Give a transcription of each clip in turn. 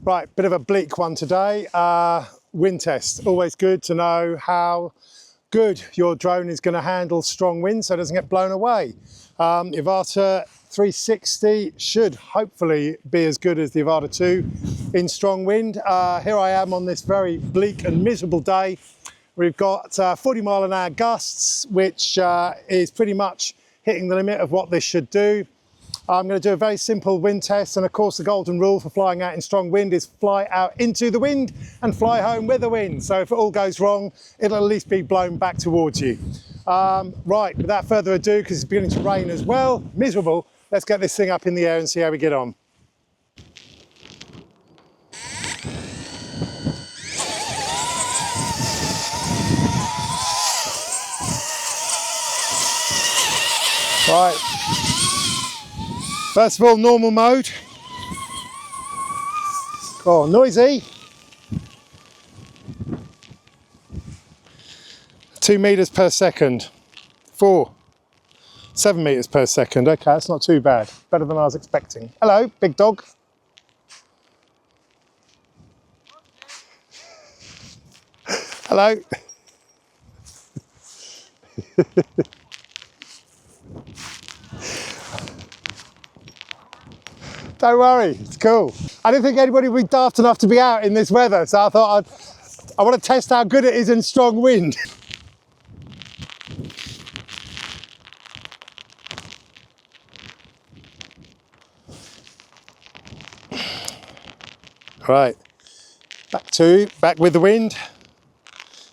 Right, bit of a bleak one today. Wind test. Always good to know how good your drone is going to handle strong wind so it doesn't get blown away. Avata 360 should hopefully be as good as the Avata 2 in strong wind. Here I am on this very bleak and miserable day. We've got 40-mile-an-hour gusts, which is pretty much hitting the limit of what this should do. I'm going to do a very simple wind test, and of course the golden rule for flying out in strong wind is fly out into the wind and fly home with the wind. So if it all goes wrong, it'll at least be blown back towards you. Right, without further ado, because it's beginning to rain as well, miserable, let's get this thing up in the air and see how we get on. Right. First of all, normal mode. Oh, noisy. 2 meters per second. 7 meters per second. Okay, that's not too bad. Better than I was expecting. Hello, big dog. Hello. Don't worry, it's cool. I didn't think anybody would be daft enough to be out in this weather, so I thought I want to test how good it is in strong wind. Right, back with the wind.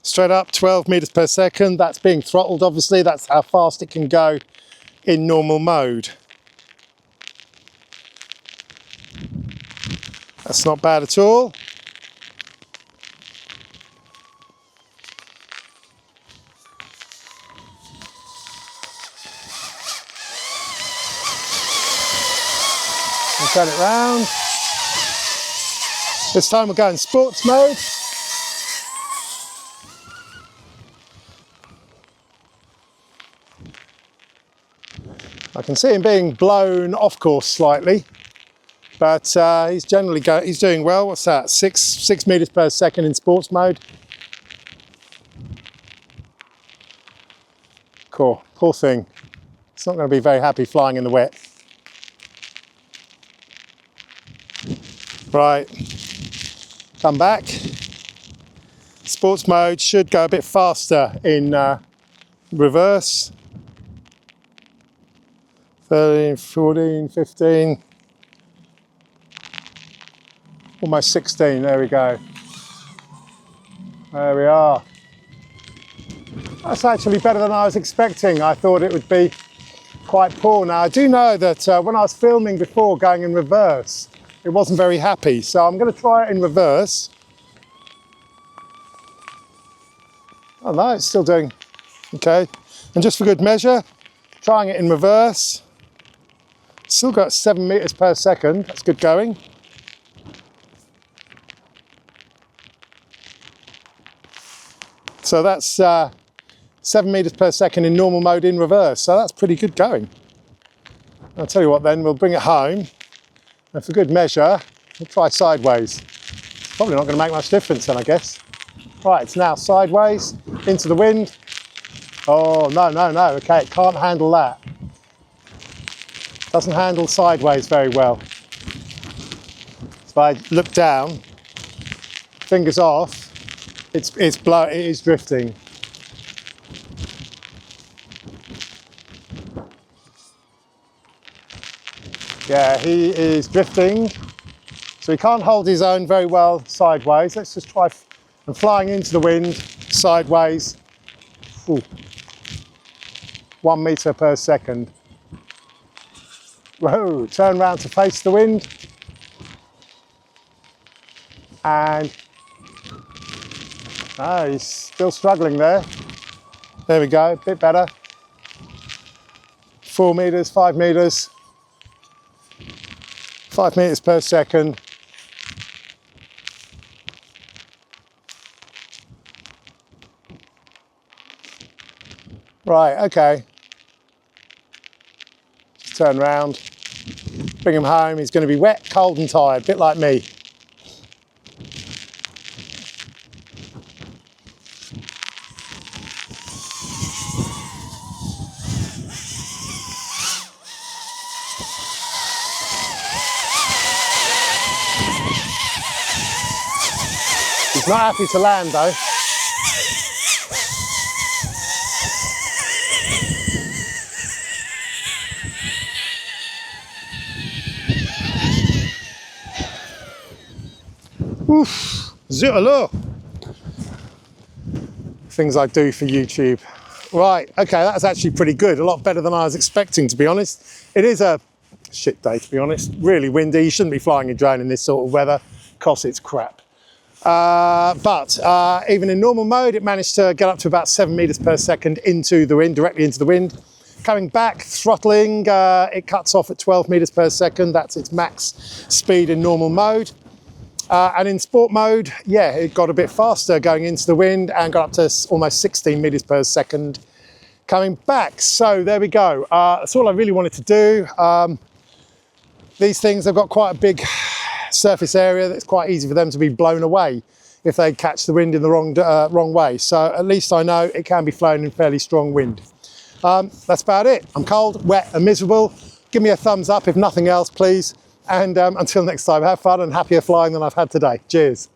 Straight up, 12 meters per second. That's being throttled, obviously. That's how fast it can go in normal mode. That's not bad at all. We'll turn it round. This time we'll go in sports mode. I can see him being blown off course slightly. But he's doing well. What's that? 6 meters per second in sports mode. Cool. Poor thing. It's not going to be very happy flying in the wet. Right. Come back. Sports mode should go a bit faster in reverse. 13, 14, 15. Almost 16, there we go. There we are. That's actually better than I was expecting. I thought it would be quite poor. Now, I do know that when I was filming before going in reverse, it wasn't very happy. So I'm going to try it in reverse. Oh no, it's still doing okay. And just for good measure, trying it in reverse. Still got 7 meters per second. That's good going. So that's 7 meters per second in normal mode in reverse. So that's pretty good going. I'll tell you what then, we'll bring it home. And for good measure, we'll try sideways. It's probably not going to make much difference then, I guess. Right, it's now sideways, into the wind. Oh, no. Okay, it can't handle that. Doesn't handle sideways very well. So if I look down, fingers off, it is drifting. Yeah, he is drifting. So he can't hold his own very well sideways. Let's just try and flying into the wind sideways. Ooh. 1 meter per second. Whoa, turn around to face the wind. And oh, he's still struggling there. There we go, a bit better. 4 meters, 5 meters. 5 meters per second. Right, okay. Just turn around, bring him home. He's going to be wet, cold and tired, a bit like me. He's not happy to land though. Oof, zut alors. Things I do for YouTube. Right, okay, that's actually pretty good. A lot better than I was expecting, to be honest. It is a shit day, to be honest. Really windy. You shouldn't be flying a drone in this sort of weather, because it's crap. But even in normal mode, it managed to get up to about 7 meters per second into the wind, directly into the wind. Coming back, throttling, it cuts off at 12 meters per second. That's its max speed in normal mode. And in sport mode, yeah, it got a bit faster going into the wind and got up to almost 16 meters per second coming back. So there we go. That's all I really wanted to do. These things have got quite a big surface area that's quite easy for them to be blown away if they catch the wind in the wrong way. So at least I know it can be flown in fairly strong wind. That's about it. I'm cold, wet and miserable. Give me a thumbs up if nothing else, please. And until next time, have fun and happier flying than I've had today. Cheers.